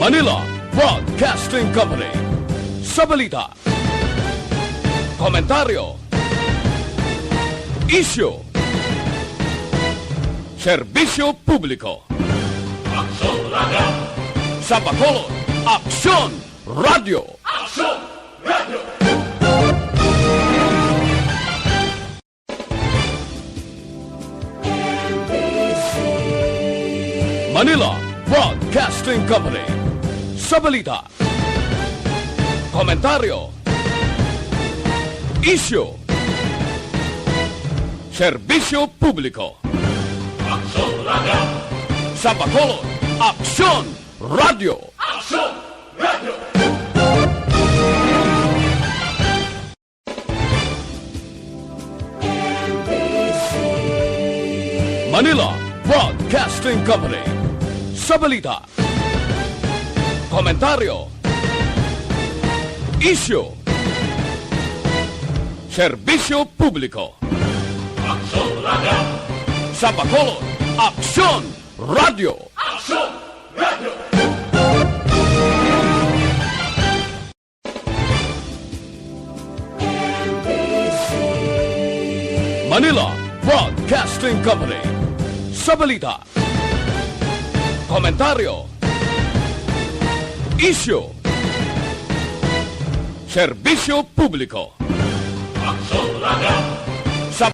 Manila Broadcasting Company. Sa balita, komentaryo, isyu, serbisyo publiko. Aksyon Radio! Sa Bacolod, Aksyon Radio! Aksyon Radio! Manila Broadcasting Company. Sa balita, komentaryo, isyu, serbisyo publiko. Aksyon Radio! Sa Bacolod, Aksyon Radio! Aksyon Radio! Manila Broadcasting Company. Sa balita, komentaryo, isyu, serbisyo publiko. Aksyon Radio! Sa Bacolod, Aksyon Radio! Aksyon Radio! Manila Broadcasting Company. Sa balita, komentaryo, isyu, serbisyo publiko. Aksyon Radio! Sa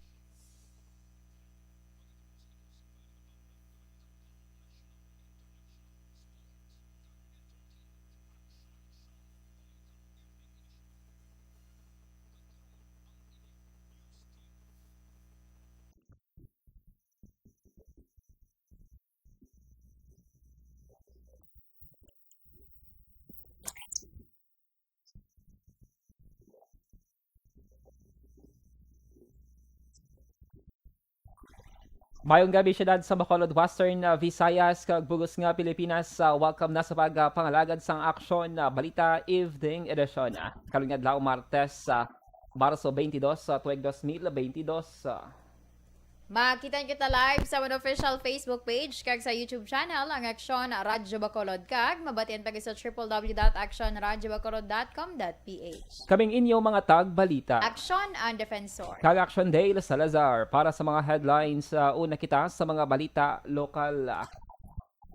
Mayong gabi syudad sa Bacolod, Western Visayas, kag bugos nga Pilipinas. Welcome na sa pagpangalagad sang aksyon balita evening edition. Karong adlaw Martes, Marso 22, tuig 2022. Makita kita live sa mga official Facebook page kag sa YouTube channel ang Aksyon Radyo Bacolod kag mabatian pa sa www.actionradyobacolod.com.ph. Kaming inyo mga tag balita. Aksyon ang Defensor. Kag Action Dale Salazar para sa mga headlines. Una kita sa mga balita lokal.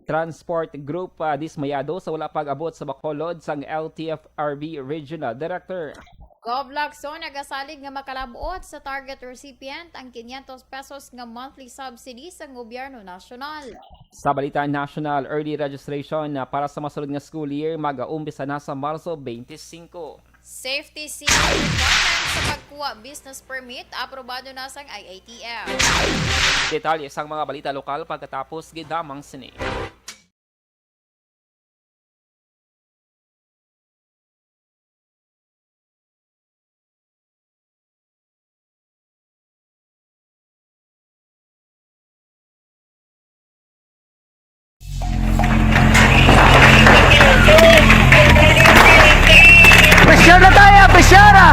Transport Group dismayado sa wala pag-abot sa Bacolod sang LTFRB Regional Director. Goblakson nagasalig nga makalabuot sa target recipient ang 500 pesos nga monthly subsidy sa gobyerno nasyonal. Sa balita national, early registration para sa masunod nga school year mag-uumpisa na sa Marso 25. Safety seal requirements sa pagkuha business permit aprobado na sang IATF. Detalye sang mga balita lokal pagkatapos gidamang sini. Presyar na tayo! Presyara!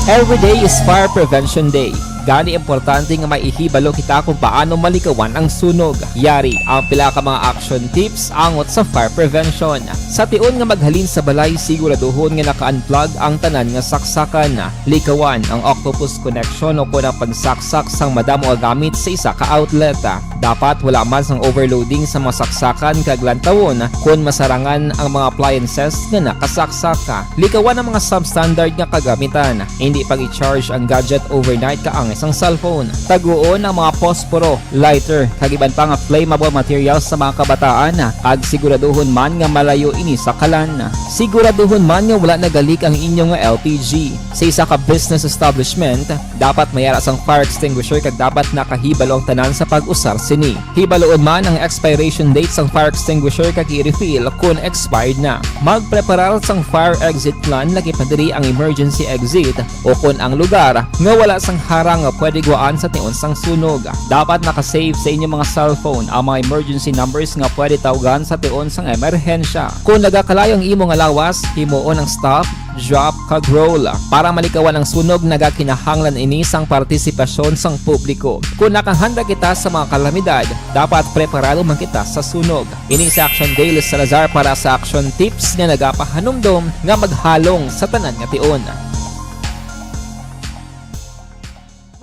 Every day is Fire Prevention Day. Gani importante nga maihibalo kita kung paano malikawan ang sunog. Yari ang pila ka mga action tips angot sa fire prevention. Sa tion nga maghalin sa balay, siguraduhon nga naka-unplug ang tanan nga saksakan. Likawan ang octopus connection o kung ang pagsaksak sang madamo nga gamit sa isa ka outlet. Dapat wala man sang overloading sa mga saksakan kag lantawon kung masarangan ang mga appliances nga nakasaksaka. Likawan ang mga substandard nga kagamitan. Hindi pag i-charge ang gadget overnight kaang isang cellphone. Taguon ang mga posporo, lighter, kag iban pa nga flammable materials sa mga kabataan. Ag siguraduhon man nga malayo ini sa kalan. Siguraduhon man nga wala nagalik ang inyong LPG. Sa isa ka business establishment, dapat mayara sang fire extinguisher kag dapat nakahibalo ang tanan sa pag-usar sini. Hibaloon man ang expiration date sang fire extinguisher kag i-refill kung expired na. Magpreparar sang fire exit plan lagi pa diri ang emergency exit o kung ang lugar nga wala sang harang nga pwede guwaan sa tiun sang sunog. Dapat nakasave sa inyong mga cellphone ang mga emergency numbers nga pwede tawagan sa tiun sang emerhensya. Kung nagakalayo ang imo nga lawas, himuon ang stop, drop, kag roll. Para malikawan ang sunog, nagakinahanglan ini sang partisipasyon sang publiko. Kung nakahanda kita sa mga kalamidad, dapat preparado man kita sa sunog. Ini sa Action Daily Salazar para sa Action Tips nga nagapahanumdom nga maghalong sa tanan nga tiun.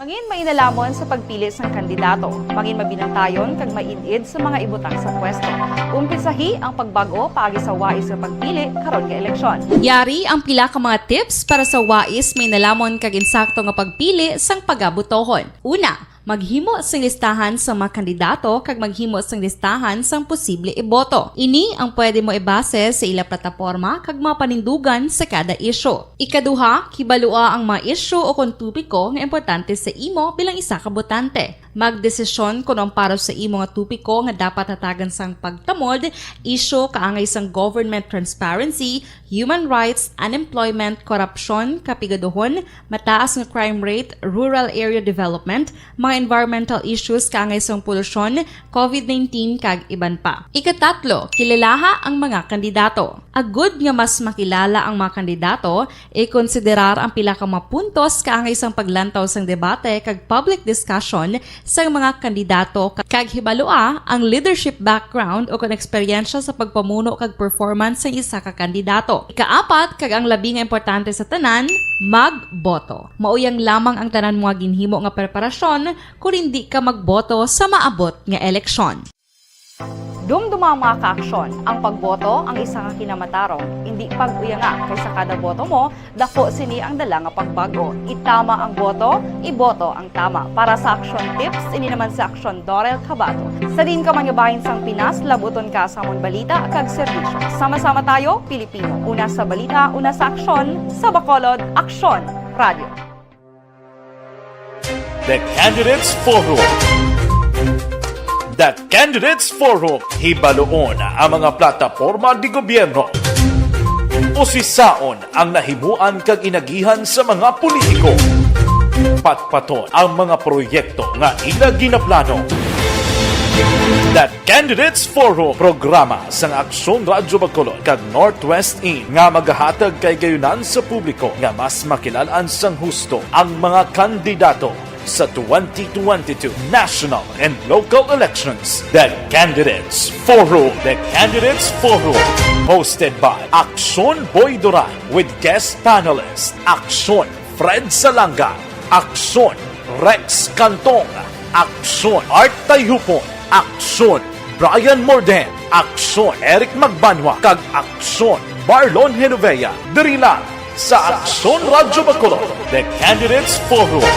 Mangin mainalamon sa pagpili ng kandidato, mangin mabinantayon kag mainid sa mga ibutang sa pwesto. Umpisahi ang pagbago paagi sa wais sa pagpili karon nga eleksyon. Yari ang pila ka mga tips para sa wais may nalamon kag insakto nga pagpili sang pagabutohon. Una, maghimo sang listahan sa mga kandidato kag maghimo sang listahan sang posible iboto. Ini ang pwede mo ibase sa ila plataporma kag mga panindugan sa kada isyu. Ikaduha, kibalua ang mga isyu o kung tupiko nga importante sa imo bilang isa ka botante. Magdesisyon kung ang para sa imo nga tupiko nga dapat hatagan sang pagtamod, isyu kaangay sang government transparency, human rights, unemployment, korupsyon, kapigaduhon, mataas nga crime rate, rural area development, mga environmental issues kaangay sang polusyon, COVID-19 kag iban pa. Ikatatlo, kilalaha ang mga kandidato. Agud nga mas makilala ang mga kandidato, i-konsiderar ang pila ka mga puntos kaangay sang paglantaw sang debate kag public discussion sang mga kandidato kag hibalua ang leadership background o kon eksperyensya sa pagpamuno kag performance sa isa ka kandidato. Ikaapat, kag ang labi nga importante sa tanan, magboto. Mauyang lamang ang tanan mga ginhimo nga preparasyon kung hindi ka magboto sa maabot nga eleksyon. Dumduma ang mga kaaksyon. Ang pagboto ang isa ka kinamatarong. Hindi pag-uya nga kaysa kada boto mo, dako sini ang dala nga pagbago. Itama ang boto, iboto ang tama. Para sa action tips, ini naman sa Action Dorel Cabato. Sa din ka mangabahin sang Pinas, labuton ka sa among balita kag serbisyo. Sama-sama tayo, Pilipino. Una sa balita, una sa aksyon, sa Bacolod, Aksyon Radio. The Candidates Forum. The Candidates Forum, hibaloon ang mga plataporma di gobyerno. Usisaon ang nahimuan kag inagihan sa mga politiko. Patpaton ang mga proyekto nga ila ginaplano. The Candidates Forum, programa sang Aksyon Radyo Bacolod kag Northwest In nga magahatag kay gayunan sa publiko nga mas makilalaan sang husto ang mga kandidato sa 2022 national and local elections. The Candidates Forum. The Candidates Forum. Hosted by Aksyon Boy Duran with guest panelists Aksyon Fred Salanga, Aksyon Rex Cantong, Aksyon Art Tayupon, Aksyon Brian Morden, Aksyon Eric Magbanwa, kag Aksyon Marlon Genovea. Diri lang sa Aksyon Radyo Bacolod. The Candidates Forum.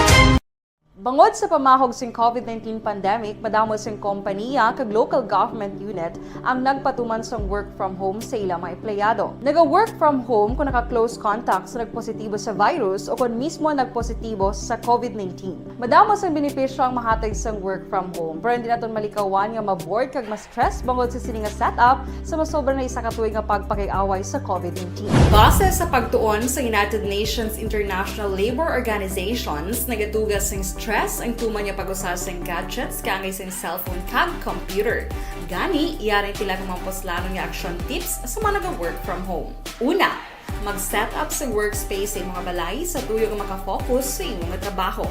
Bangod sa pamahog sing COVID-19 pandemic, madamo sing kompanya kag local government unit ang nagpatuman sang work from home sa ilang mga empleyado. Naga-work from home kung naka-close contact sa nagpositibo sa virus o kung mismo nagpositibo sa COVID-19. Madamo sang benepisyo ang mahatag sang work from home, pero hindi naton malikawan nga ma-bored kag ma-stress bangod sa sini nga setup sa masobra na isa ka tuig nga pagpakiaway sa COVID-19. Base sa pagtuon sa United Nations International Labor Organizations, nagatugas sing stress ang tuman niya pag-usar sa gadgets kangay sa cellphone kag computer. Gani, iyaring tila ng mga poslano nga action tips sa mga nag-work from home. Una, mag-set up sa workspace sa mga balay sa tuyo nga makafocus sa imong trabaho.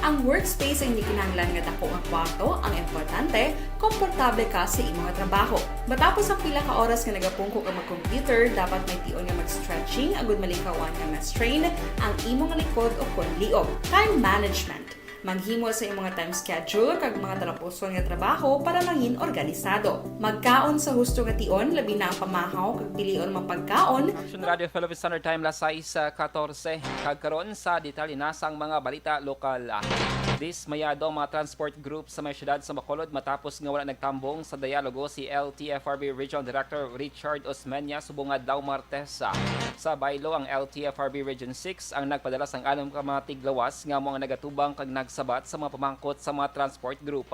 Ang workspace ay hindi kinahanglan nga dako nga kwarto, ang importante, komportable ka sa imong trabaho. Matapos ang pila ka oras nga nagapungko ka mag-computer, dapat may tion nga mag-stretching agud malikawan nga ma-strain ang imong likod o kon liog. Time management. Maghimo sa imong mga time schedule kag mga talapuson nga trabaho para mangin organisado. Magkaon sa husto nga tion, labi na ang pamahaw kag pilion mapagkaon. Action Radio Philippine Standard Time las 6:14 kag karon sa detalye na sang mga balita lokal. Dismayado ang mga transport group sa may syudad sa Bacolod matapos nga wala nagtambong sa dialogo si LTFRB Regional Director Richard Osmeña subungad daw Martes. Sa baylo ang LTFRB Region 6 ang nagpadala sang anom ka mga tiglawas nga mga nagatubang kag nagsabat sa mga pamangkot sa mga transport group.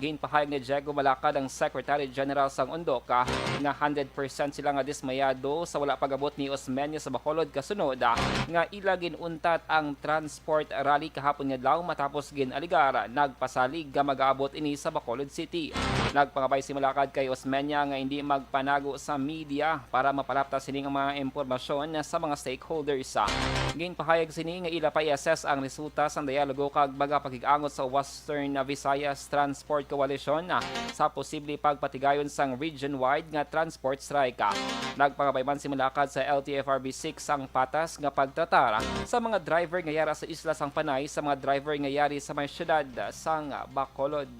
Ginpahayag ni Diego Malacad ang Secretary General sang Undok nga 100% sila nga dismayado sa wala pagabot ni Osmeña sa Bacolod kasunod nga ila ginuntat ang transport rally kahapon nga adlaw matapos ginaligara nagpasalig nga mag-aabot ini sa Bacolod City. Nagpangabay si Malacad kay Osmeña nga hindi magpanago sa media para mapalapta sini ang mga impormasyon sa mga stakeholders. Ginpahayag sini nga ila pa i-assess ang resulta sa dialogo kag baga pagig-angot sa Western Visayas Transport Coalition sa posible pagpatigayon sang region-wide nga transport strike. Nagpangabay man si Malacad sa LTFRB 6 ang patas nga pagtatara sa mga driver nga yara sa Isla Sang Panay sa mga driver nga yari sa may syudad sang Bacolod.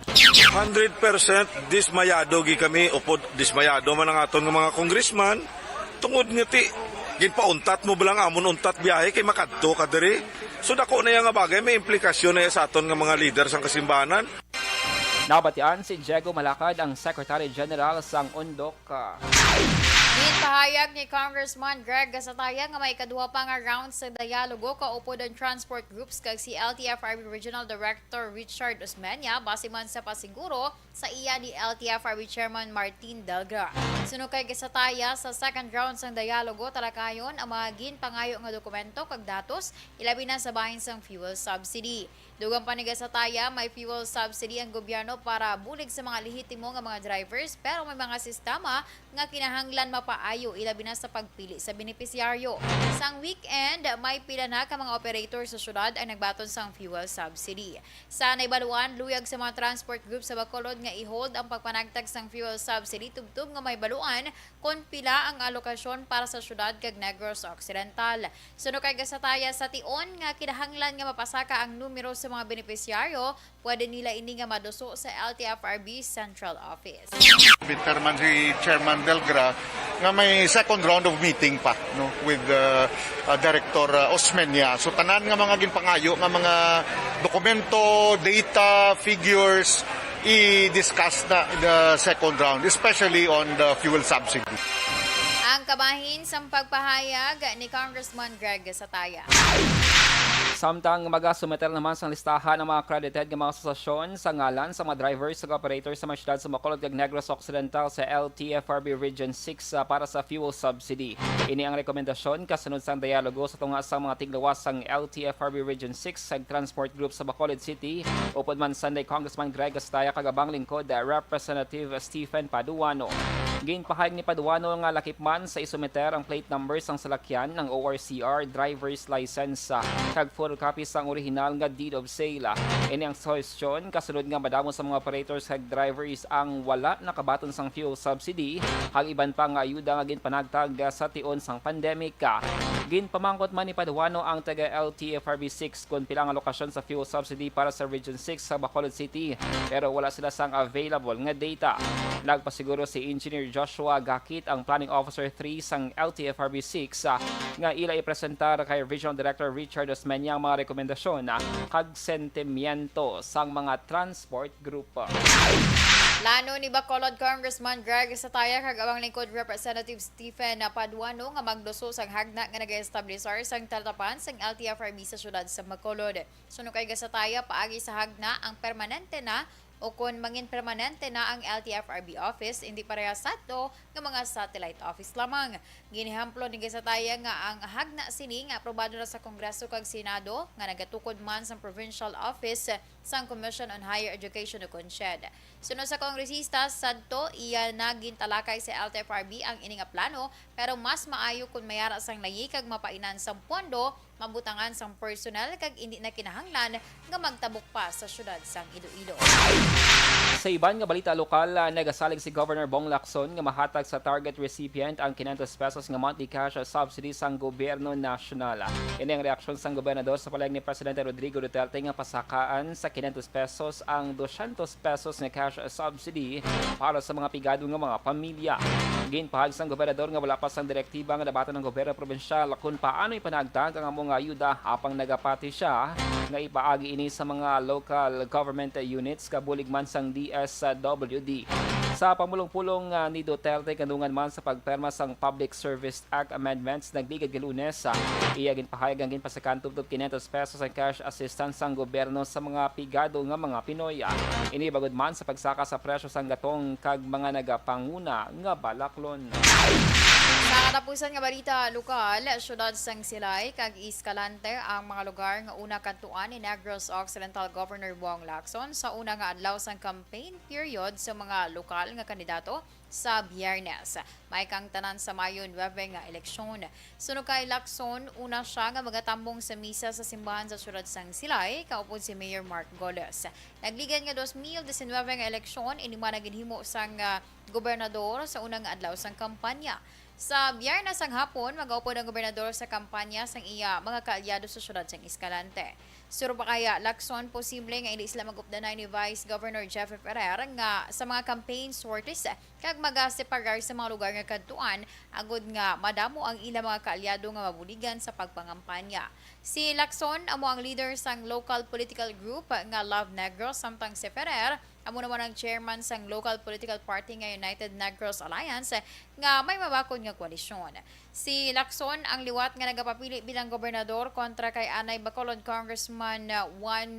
100% dismayado gi kami upod dismayado man ang aton nga mga congressman tungod nga ti ginpauntat mo bilang amon untat biyahe kay makadto ka diri. So dako na yang nga bagay may implikasyon na sa aton nga mga leader sang kasimbanan. Nabatian si Diego Malacad ang Secretary General sang Undok. Ginpahayag ni Congressman Greg Gasataya nga may kaduha pa nga round sa dialogo kaupod ang transport groups kag si LTFRB Regional Director Richard Osmeña base man sa pasiguro sa iya ni LTFRB Chairman Martin Delgra. Suno kay Gasataya sa second round sang dialogo talakayon ang mga ginpangayo nga dokumento kag datos ilabi na sa bahin sang fuel subsidy. Dugang pa ni Gasataya, may fuel subsidy ang gobyerno para bulig sa mga lehitimo nga mga drivers pero may mga sistema nga kinahanglan mapaayo ilabi na sa pagpili sa benepisyaryo. Sang weekend, may pila na ka mga operator sa syudad ang nagbaton sang fuel subsidy. Sa naibaluan, luyag sa mga transport group sa Bacolod nga i-hold ang pagpanagtag sang fuel subsidy tubtub nga may baluan kung pila ang alokasyon para sa syudad kag Negros Occidental. Suno kay Gasataya sa tion nga kinahanglan nga mapasaka ang numero sa mga benepisyaryo, pwede nila ini nga maduso sa LTFRB Central Office. Bitterman si Chairman Delgra nga may second round of meeting pa no with Director Osmeña. So tanan nga mga ginpangayo nga mga dokumento, data, figures i-discuss na the second round, especially on the fuel subsidy. Ang kabahin sa pagpahayag ni Congressman Greg Gasataya. Samtang magasumiter naman sa listahan ng mga accredited ng mga asosasyon sa ngalan sa mga drivers at operators sa mga syudad sa Bacolod ug Negros Occidental sa LTFRB Region 6 para sa fuel subsidy. Ini ang rekomendasyon kasunod sa dialogo sa tunga sa mga tiglawas sang LTFRB Region 6 sa transport group sa Bacolod City. Upod man Sunday, Congressman Greg Astaya kagabang lingkod Representative Stephen Paduano. Ginpahayag ni Paduano nga lakip man sa isumiter ang plate numbers sang salakyan ng ORCR driver's license kag photocopy sang original nga deed of sale. Ini ang solusyon kasunod nga madamo sa mga operators kag drivers ang wala nakabaton sang fuel subsidy kag iban pa nga ayuda nga ginpanagtag sa tion sang pandemic. Ginpamangkot man ni Paduano ang taga LTFRB 6 kung pilang alokasyon sa fuel subsidy para sa Region 6 sa Bacolod City pero wala sila sang available nga data. Nagpasiguro si Engineer Joshua Gakit ang Planning Officer 3 sang LTFRB 6 nga ila ipresentar kay Regional Director Richard Osmeña ang mga rekomendasyon kag sentimiento sang mga transport group. Lano ni Bacolod Congressman Greg Sataya kag abang lingkod Representative Stephen Paduano nga magduso sang hagna nga nag-establisar sang tatapan sang LTFRB sa syudad sa Bacolod. Suno kay Gasataya paagi sa hagna ang permanente na o kung mangin permanente na ang LTFRB office, hindi pareha sa ito ng mga satellite office lamang. Ginihamplo ni Gasataya nga ang hagna sini nga aprobado na sa Kongreso kag Senado nga nagatukod man sa provincial office sang Commission on Higher Education o CONSHED. Sunod sa kongresista, sadto iya naging talakay sa LTFRB ang ining plano pero mas maayo kung mayara sang layi kag mapainan sang pondo, mabutangan sang personnel kag hindi na kinahanglan nga magtabok pa sa syudad sang Iloilo. Sa iban nga balita lokal, nagasalig si Governor Bong Lacson nga mahatag sa target recipient ang 500 pesos nga monthly cash subsidy sang gobyerno nasyonal. Ini ang reaksyon sang gobernador sa palayag ni Presidente Rodrigo Duterte nga pasakaan sa 500 pesos ang 200 pesos nga cash subsidy para sa mga pigado nga mga pamilya. Ginpahag sang gobernador nga wala pa sang direktiba nga dabaton ng gobyerno probensyal kung paano ipanagtag ang among ayuda apang nagapati siya nga ipaagi ini sa mga local government units kabulig man sang DSWD. Sa pamulong-pulong ni Duterte kanungan man sa pagperma sang Public Service Act Amendments nagligad ka Lunes iya ginpahayag ang ginpasakan tubtob 500 pesos ang cash assistance sang gobyerno sa mga pigado nga mga Pinoy. Ini bagod man sa pagsaka sa presyo sang gatong kag mga nagapanguna nga balaklon. Sa katapusan nga balita lokal, syudad sang Silay kag Escalante ang mga lugar nga una kantuan ni Negros Occidental Governor Bong Lacson sa una nga adlaw sang campaign period sa mga lokal nga kandidato sa Biyernes. May kang tanan sa Mayo 9 nga eleksyon. Suno kay Lacson, una siya nga magatambong sa misa sa simbahan sa syudad sang Silay, kaupod si Mayor Mark Goles. Nagligan nga 2019 nga eleksyon, iniman na ginhimo sang gobernador sa unang adlaw sang kampanya. Sa Biyernes ang hapon, mag-aupod ang gobernador sa kampanya sang iya mga kaalyado sa syudad sang Escalante. Suro pa kaya Lacson posible nga hindi sila mag-updanay ni Vice Governor Jeffrey Ferrer nga sa mga campaign sorties kag magaseparar sa mga lugar nga kadtuan agud nga madamo ang ilang mga kaalyado nga mabuligan sa pagpangampanya. Si Lacson amo ang leader sang local political group nga Love Negros samtang si Ferrer amo naman ang chairman sang local political party nga United Negros Alliance nga may mabakod nga koalisyon. Si Lacson ang liwat nga nagapapili bilang gobernador kontra kay Anay Bacolod Congressman Juan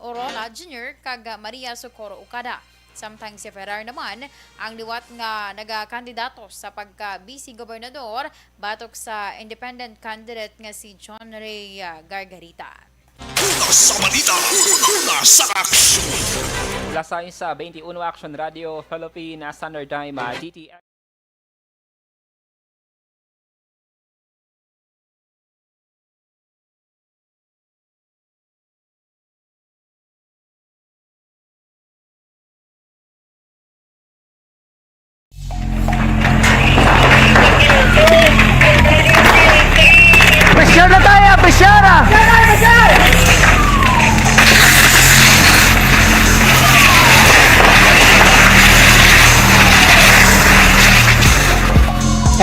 Orola Jr. kag Maria Socorro Ucada. Samtang si Ferrer naman ang liwat nga nagakandidato sa pagka-vice gobernador batok sa independent candidate nga si John Ray Gargarita. Sa balita, sa aksyon. Lasayin sa 21 Action Radio Philippine Standard Time DTX. Presyon na tayo, presyon na!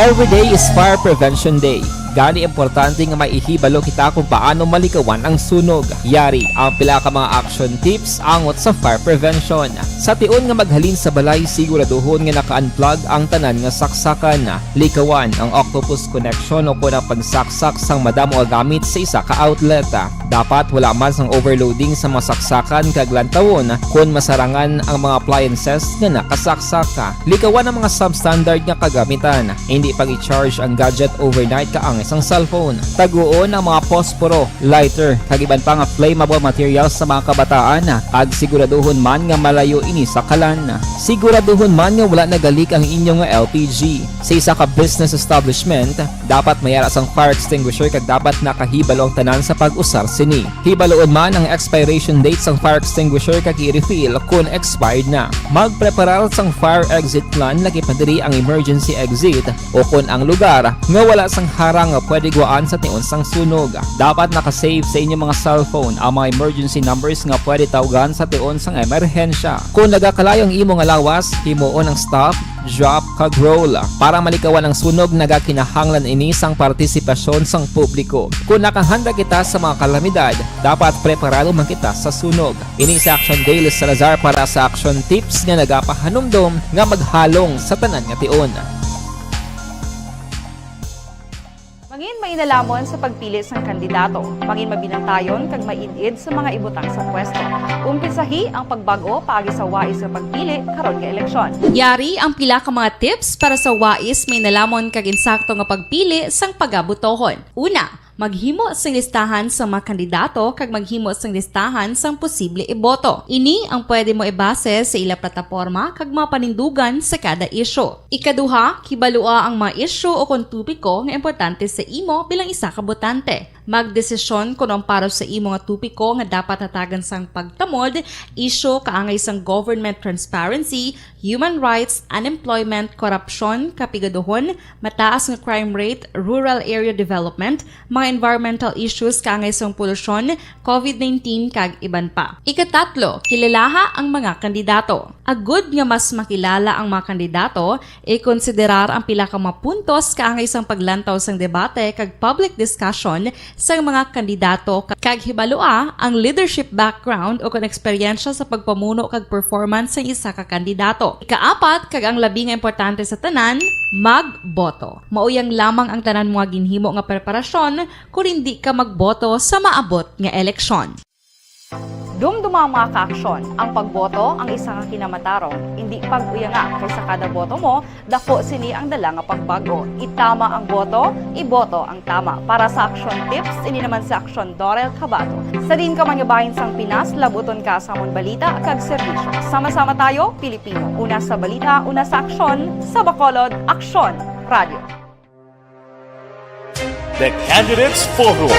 Every day is Fire Prevention Day. Gani importante nga maihibalo kita kung paano malikawan ang sunog. Yari ang pila ka mga action tips angot sa fire prevention. Sa tion nga maghalin sa balay, siguraduhon nga naka-unplug ang tanan nga saksakan. Likawan ang octopus connection o kung ang pagsaksak sang madamo nga gamit sa isa ka outlet. Dapat wala man sang overloading sa masaksakan kag lantawon kung masarangan ang mga appliances nga nakasaksaka. Likawan ang mga substandard nga kagamitan. Hindi pag i-charge ang gadget overnight kaang isang cellphone. Taguon ang mga posporo, lighter, kag iban pa nga flammable materials sa mga kabataan. Ag siguraduhon man nga malayo ini sa kalan. Siguraduhon man nga wala nagalik ang inyong LPG. Sa isa ka business establishment, dapat mayara sang fire extinguisher kag dapat nakahibalo ang tanan sa pag-usar sini. Hibaloon man ang expiration date sang fire extinguisher kag i-refill kung expired na. Magpreparar sang fire exit plan lagi pa diri ang emergency exit o kung ang lugar nga wala sang harang nga pwede guaan sa tion sang sunog. Dapat nakasave sa inyong mga cellphone ang mga emergency numbers nga pwede tawagan sa tion sang emerhensya. Kung nagakalayo ang imong alawas, himuon ang stop, drop, kag roll. Para malikawan ang sunog, nagakinahanglan ini sang partisipasyon sang publiko. Kung nakahanda kita sa mga kalamidad, dapat preparado man kita sa sunog. Ini sa Action Daily Salazar para sa action tips nga nagapahanumdom nga maghalong sa tanan nga tion. Mangin mainalamon sa pagpili ng kandidato. Mangin mabinantayon kag mainid sa mga ibutang sa pwesto. Umpisahi ang pagbago paagi sa wais sa pagpili karon nga eleksyon. Yari ang pila ka mga tips para sa wais may nalamon kag insakto nga pagpili sang pagabutohon. Una, maghimo sang listahan sa mga kandidato kag maghimo sang listahan sang posible iboto. Ini ang pwede mo ibase sa ila plataporma kag mga panindugan sa kada isyu. Ikaduha, kibalua ang mga isyu o kung tupiko nga importante sa imo bilang isa ka botante. Magdesisyon kung ang para sa imo nga tupiko nga dapat hatagan sang pagtamod, isyu kaangay sang government transparency, human rights, unemployment, korupsyon, kapigaduhon, mataas nga crime rate, rural area development, mga environmental issues kaangay sang polusyon, COVID-19 kag iban pa. Ikatatlo, kilalaha ang mga kandidato. Agud nga mas makilala ang mga kandidato, i-konsiderar ang pila ka mga puntos kaangay sang paglantaw sang debate kag public discussion sa mga kandidato kag hibalua ang leadership background o kung eksperyensya sa pagpamuno kag performance sa isa ka kandidato. Ikaapat kag ang labi nga importante sa tanan, magboto. Mauyang lamang ang tanan mga ginhimo nga preparasyon kung hindi ka magboto sa maabot nga eleksyon. Dumduma ang mga kaaksyon. Ang pagboto ang isa ka kinamatarong. Hindi pag-uyanga kaysa kada boto mo, dako sini ang dala nga pagbago. Itama ang boto, iboto ang tama. Para sa action tips, ini naman sa action Dorel Cabato. Sa din ka manyabahin sang Pinas, labuton ka sa amon balita kag serbisyo. Sama-sama tayo, Pilipino. Una sa balita, una sa aksyon, sa Bacolod, Aksyon Radio. The Candidates Forum.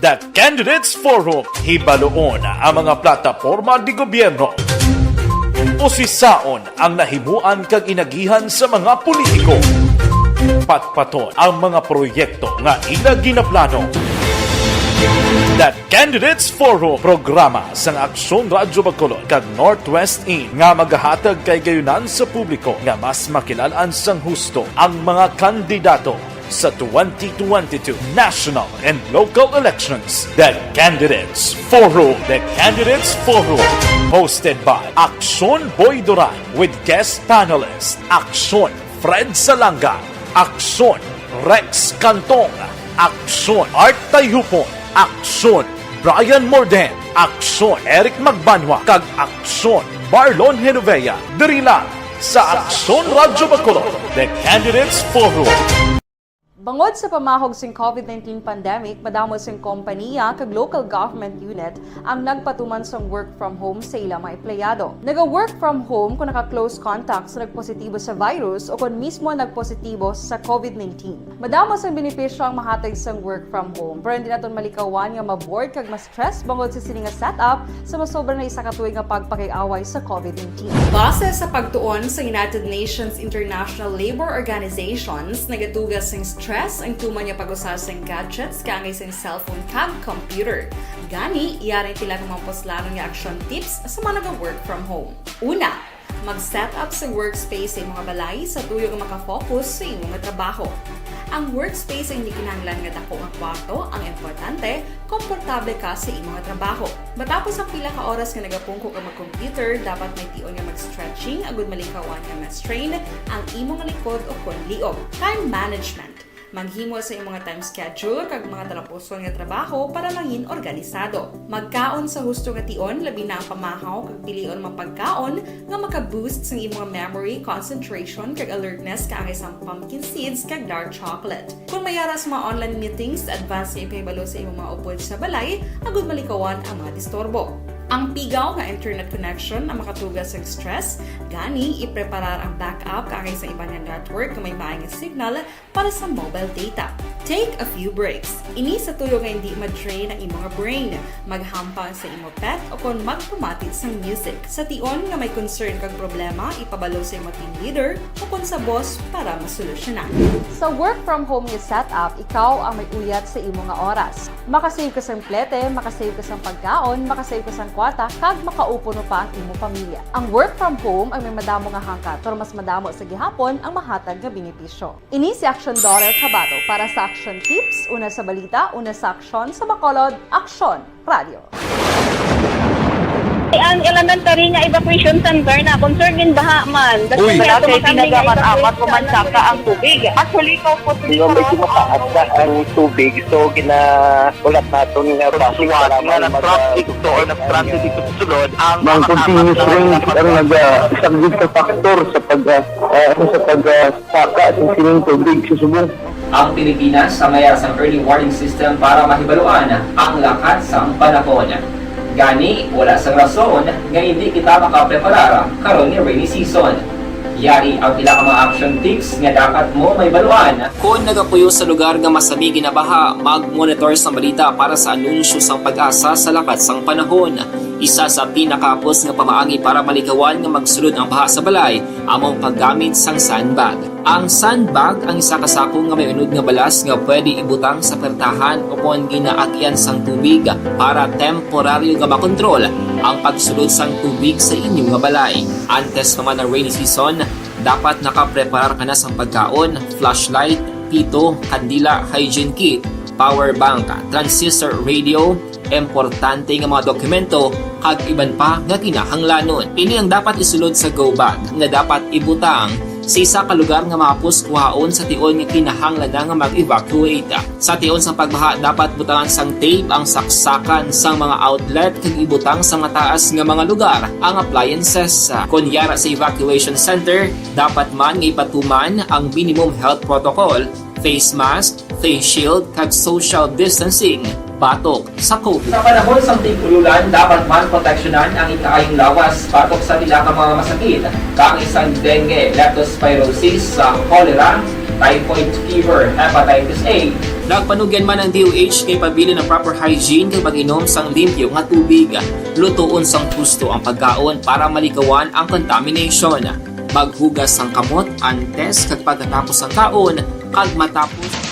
The Candidates Forum, hibaloon ang mga plataporma di gobyerno. Usisaon ang nahimuan kag inagihan sa mga politiko. Patpaton ang mga proyekto nga ila ginaplano. The Candidates Forum, programa sang Aksyon Radyo Bacolod kag Northwest In nga magahatag kay gayunan sa publiko nga mas makilalaan sang husto ang mga kandidato sa 2022 national and local elections. The Candidates Forum. The Candidates Forum. Hosted by Aksyon Boy Duran with guest panelist Aksyon Fred Salanga, Aksyon Rex Cantong, Aksyon Art Tayhupon, Aksyon Brian Morden, Aksyon Eric Magbanwa, kag Aksyon Marlon Genovea. Diri lang sa Aksyon Radyo Bacolod. The Candidates Forum. Bangod sa pamahog sing COVID-19 pandemic, madamo sing kompanya kag local government unit ang nagpatuman sang work from home sa ilang mga empleyado. Naga-work from home kung naka-close contact sa nagpositibo sa virus o kung mismo nagpositibo sa COVID-19. Madamo sang benepisyo ang mahatag sang work from home, pero hindi naton malikawan nga maboard kag ma-stress bangod sa sini nga setup sa masobra na isa ka tuig nga pagpakiaway sa COVID-19. Base sa pagtuon sa United Nations International Labour Organizations, nagatugas sing stress ang tuman niya pag-usas ng gadgets kangay sa cellphone kag computer. Gani, iyaring tila ng mga poslano nga action tips sa mga nag-work from home. Una, mag-set up sa workspace sa mga balay sa tuyo nga makafocus sa imong trabaho. Ang workspace ay hindi kinahanglan nga dako nga kwarto, ang importante, komportable ka sa imong trabaho. Matapos ang pila ka oras nga nagapungko ka mag-computer, dapat may tion nga mag-stretching agud malikawan nga ma-strain ang imong likod o kon liog. Time management. Maghimo sa imong time schedule kag mga talapuson nga trabaho para mangin organisado. Magkaon sa husto nga tion, labi na ang pamahaw kag pilion mapagkaon nga maka-boost sa imong memory, concentration kag alertness kaangay sa pumpkin seeds kag dark chocolate. Kung mayaras mga online meetings, advance nga ipahibalo sa imong mga upod sa balay, agud malikawan ang mga disturbo. Ang pigaw nga internet connection ang makatugas sa stress, gani ipreparar ang backup kaangay sa ibang network nga may maayong signal para sa mobile data. Take a few breaks. Ini sa tuyo nga hindi ma-drain ang imong brain, maghampang sa imong pet o kon magpumatid sa music. Sa tion nga may concern kag problema, ipabalo sa imong team leader o kon sa boss para masolusyonan. Sa work from home nga setup, ikaw ang may uyat sa imong nga oras. Makasave ka sa plete, makasave ka sa pagkaon, makasave ka sa kwarta, kag makaupo no pa ang imong pamilya. Ang work from home ay may madamo nga hangkat, pero mas madamo sa gihapon ang mahatag nga benepisyo. Ini si Aksyon Dorel Cabato para sa Action Tips, una sa balita, una sa aksyon, sa Bacolod, Aksyon Radio. Ang elementary nga evacuation center na concern din baha man. Uy, kay pinagamat-amat kumansaka ang tubig. Actually, ikaw po dito may kumataas na ang tubig. So, ginaulat natin nga basiwala nga ng traffic to or ng-traffic dito sa sulod. Ang continuous rain ang isang good factor sa pagsaka at sining tubig sa subong. Ang Pilipinas sa mayroon sa early warning system para mahibaluan ang lakas ng panahon. Gani, wala sang rason nga hindi kita makapreparar karon ni rainy season. Yari ang pila ka mga action tips nga dapat mo may baluan. Kung nagapuyo sa lugar nga masabi ginabaha, mag-monitor sa balita para sa anunsyo sang pag-asa sa lakas sang panahon. Isa sa pinakapos nga pamaagi para malikawan nga magsulod ang baha sa balay, among paggamit sang sandbag. Ang sandbag ang isa ka sako nga may unod nga balas nga pwede ibutang sa pertahan o kung ginaagyan sang tubig para temporaryo nga makontrol ang pagsulod sang tubig sa inyong nga balay. Antes naman ng rainy season, dapat nakapreparar ka na sang pagkaon, flashlight, pito, kandila, hygiene kit, power bank, transistor radio, importante nga mga dokumento kag iban pa nga kinahanglanon. Ini ang dapat isulod sa go bag nga dapat ibutang sa isa ka lugar nga mapus kuhaon sa tion nga kinahanglan nga mag-evacuate. Sa tion sang pagbaha dapat butangan sang tape ang saksakan sang mga outlet kag ibutang sa mataas nga mga lugar ang appliances. Kunyara sa evacuation center, dapat man nga ipatuman ang minimum health protocol, face mask, face shield kag social distancing batok sa COVID. Sa panahon sa tig-ululan, dapat man proteksyonan ang ikaayong lawas batok sa pila ka mga masakit, kang isang dengue, leptospirosis, cholera, typhoid fever, hepatitis A. Nagpanugyan man ang DOH kay pabili ng proper hygiene kay pag-inom sang limpyo nga tubig. Lutuon sang husto ang pagkaon para malikawan ang contamination. Maghugas sang kamot antes kag pagkatapos ang kaon kag matapos.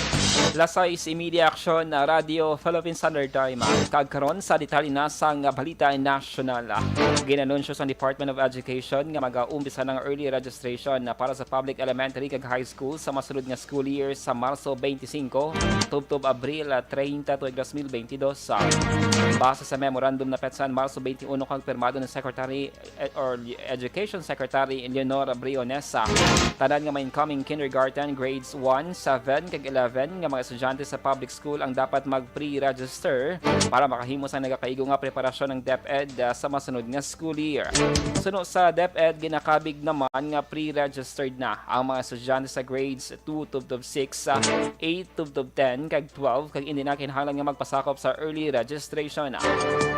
Lasay si Media Action na Radio Philippine Standard Time. Kagkaroon sa detalye na sang balita national. Ginanunsyo sa Department of Education nga mag-uumpisa ng early registration para sa public elementary kag high school sa masulod nga school year sa Marso 25 tubtob Abril 30 tuig 2022. Base sa memorandum na petsan Marso 21 kag pirmado ng Secretary or Education Secretary Leonor Brionesa, tanan nga may incoming kindergarten grades 1, 7 kag 11 nga mga estudyante sa public school ang dapat mag-pre-register para makahimo sa nagakaigo nga preparasyon ng DepEd sa masunod nga school year. Suno sa DepEd, ginakabig naman nga pre-registered na ang mga estudyante sa grades 2 to 6, 8 to 10 kag 12 kag hindi na kinahanglan nga magpasakop sa early registration.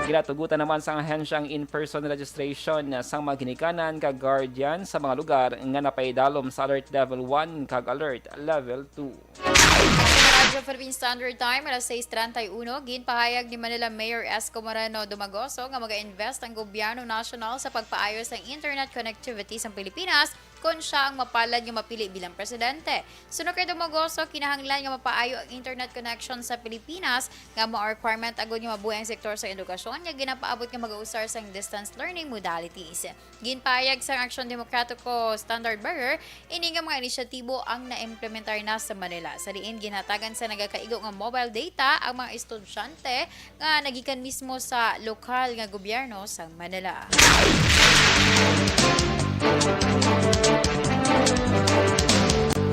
Ginatugutan naman sa ahensya ang in-person registration sang mga ginikanan kag guardian sa mga lugar nga napaidalom sa Alert Level 1 kag Alert Level 2. Radyo Philippine Standard Time, alas 6:31, ginpahayag ni Manila Mayor Esco Moreno Dumagoso nga mag-invest ang gobyerno nasyonal sa pagpaayos ng internet connectivity sa Pilipinas kung siya ang mapalad nga mapili bilang presidente. Sunod kay Dumagoso, kinahanglan nga mapaayo ang internet connection sa Pilipinas nga mga requirement agud nga mabuhay ang sektor sa edukasyon nga ginapaabot nga mag-uusar sa distance learning modalities. Ginpahayag sa Aksyon Demokratiko Standard Bearer, ini nga mga inisyatibo ang na-implementar na sa Manila. Sa diin ginhatagan sa nagakaigo nga mobile data ang mga estudyante nga nagikan mismo sa lokal nga gobyerno sa Manila.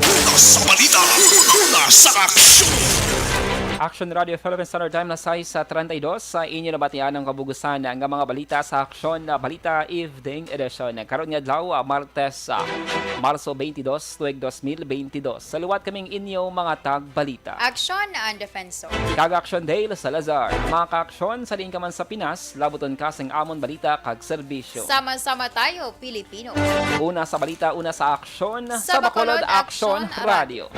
Una sa balita, una sa aksyon. Action Radio Philippine Standard Time nasay sa 32 sa inyo nabatian ng kabugusan ng mga balita sa Aksyon na Balita Evening Edition. Karon nga adlaw Martes, Marso 22, tuig 2022. Saluwat kaming inyo mga tagbalita. Aksyon ang Defensor. Kag-Action Day Salazar. Mga ka-aksyon sa diin ka man sa Pinas, labuton ka sing amon balita kag serbisyo. Sama-sama tayo, Pilipino. Una sa balita, una sa aksyon Sa Bacolod Action Action Radio.